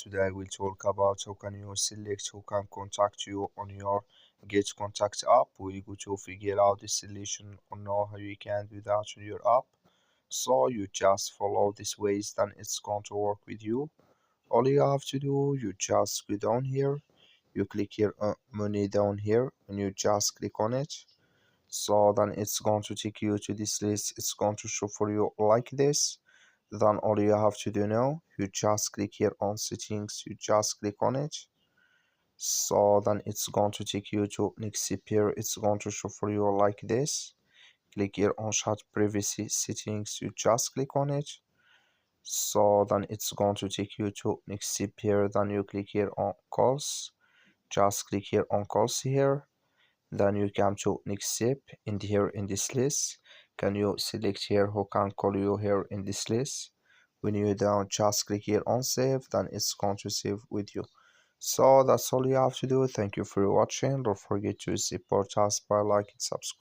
Today we'll talk about how can you select who can contact you on your Getcontact app. We're going to figure out the solution or know how you can do that on your app. So you just follow these ways, then it's going to work with you. All you have to do, you just go down here, you click here money down here, and you just click on it. So then it's going to take you to this list. It's going to show for you like this. Then all you have to do now, you just click here on settings, you just click on it. So then it's going to take you to next here. It's going to show for you like this. Click here on chat privacy settings, you just click on it. So then it's going to take you to next here. Then you click here on calls, just click here on calls here. Then you come to next step in here in this list. Can you select here who can call you here in this list? When you down, just click here on save, then it's going to save with you. So that's all you have to do. Thank you for watching. Don't forget to support us by like and subscribe.